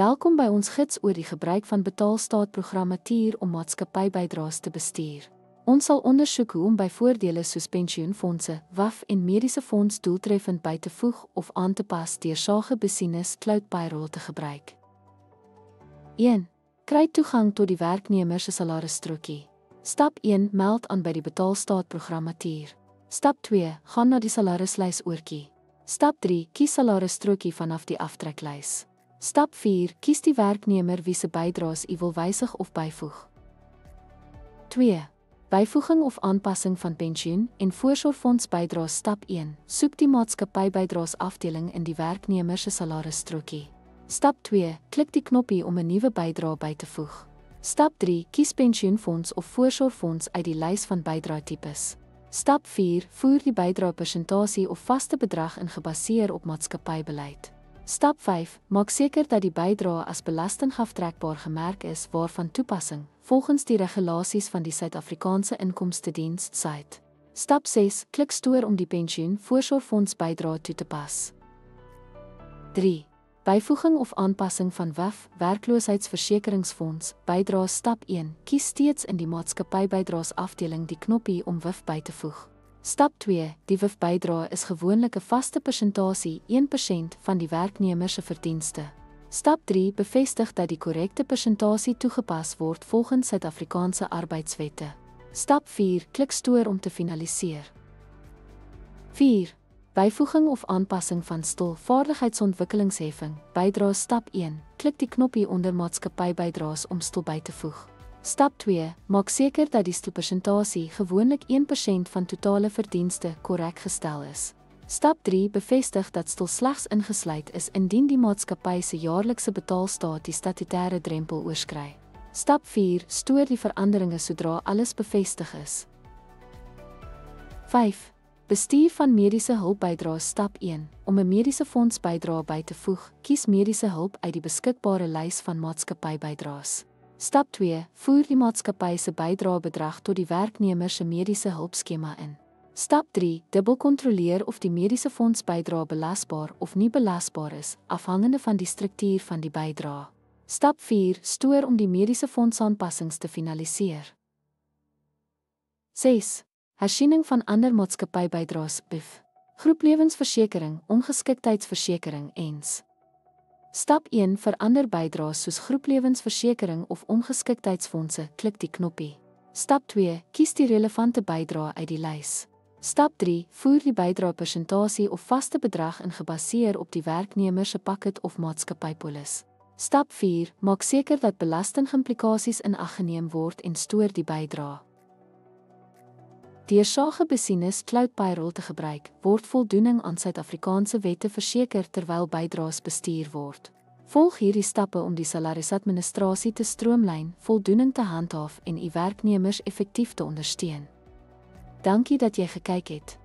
Welkom by ons gids oor die gebruik van betaalstaatprogrammatuur om maatskappybydraes te bestuur. Ons sal ondersoek hoe om by voordele soos pensioenfondse, WAF en mediese fonds doeltreffend by te voeg of aan te pas deur Sagebusiness Cloud Payroll te gebruik. 1. Kry toegang tot die werknemer se salarisstrokie. Stap 1. Meld aan by die betaalstaatprogrammatuur. Stap 2. Gaan na die salarislys oortjie. Stap 3. Kies salarisstrokie vanaf die aftreklys. Stap 4. Kies die werknemer wie se bydraes u wil wysig of byvoeg. 2. Byvoeging of aanpassing van pensioen en voorsorgfonds bydraes. Stap 1. Soek die maatskappybydraes afdeling in die werknemer se salarisstrokie. Stap 2. Klik die knoppie om 'n nuwe bydrae by te voeg. Stap 3. Kies pensioenfonds of voorsorgfonds uit die lys van bydraetipes. Stap 4. Voer die bydraepersentasie of vaste bedrag in gebaseer op maatskappybeleid. Stap 5. Maak seker dat die bydrae as belastingaftrekbaar gemerk is waarvan toepassing, volgens die regulasies van die Suid-Afrikaanse Inkomstediens site. Stap 6. Klik stoor om die pensioen voorsorgfonds bydrae toe te pas. 3. Byvoeging of aanpassing van WAF, werkloosheidsversekeringsfonds, bydraes. Stap 1. Kies steeds in die maatskappybydraes afdeling die knoppie om WIF by te voeg. Stap 2. Die WIF-bydrae is gewoonlik 'n vaste persentasie, 1% van die werknemer se verdienste. Stap 3. Bevestig dat die korrekte persentasie toegepas word volgens Suid-Afrikaanse arbeidswette. Stap 4. Klik stoor om te finaliseer. 4. Byvoeging of aanpassing van stilvaardigheidsontwikkelingsheffing, bydraes. Stap 1. Klik die knoppie onder maatskappybydraes om stil by te voeg. Stap 2. Maak seker dat die stilpersentasie, gewoonlik 1% van totale verdienste, korrek gestel is. Stap 3. Bevestig dat stil slegs ingesluit is indien die maatskappy se jaarlikse betaalstaat die statutêre drempel oorskry. Stap 4. Stoor die veranderinge sodra alles bevestig is. 5. Bestuur van mediese hulpbydraes. Stap 1. Om 'n mediese fondsbydrae by te voeg, kies mediese hulp uit die beskikbare lys van maatskappybydraes. Stap 2. Voer die maatskappy se bydraebedrag tot die werknemer se mediese hulpskema in. Stap 3. Dubbelkontroleer of die mediese fondsbydrae belasbaar of nie belasbaar is, afhangende van die struktuur van die bydrae. Stap 4. Stoor om die mediese fondsaanpassings te finaliseer. 6. Hersiening van ander maatskappybydraes, BIF, groeplewensversekering, ongeskiktheidsversekering ens. Stap 1. Verander bydraes soos groeplewensversekering of ongeskiktheidsfondse, klik die knoppie. Stap 2. Kies die relevante bydrae uit die lys. Stap 3. Voer die bydraepersentasie of vaste bedrag in gebaseer op die werknemer se pakket of maatskappypolis. Stap 4. Maak seker dat belastingimplikasies in ag geneem word en stoor die bydrae. Deur Sagebusiness Cloud Payroll te gebruik, word voldoening aan Suid-Afrikaanse wette verseker terwyl bydraes bestuur word. Volg hierdie stappe om die salarisadministrasie te stroomlyn, voldoening te handhaaf en u werknemers effektief te ondersteun. Dankie dat jy gekyk het.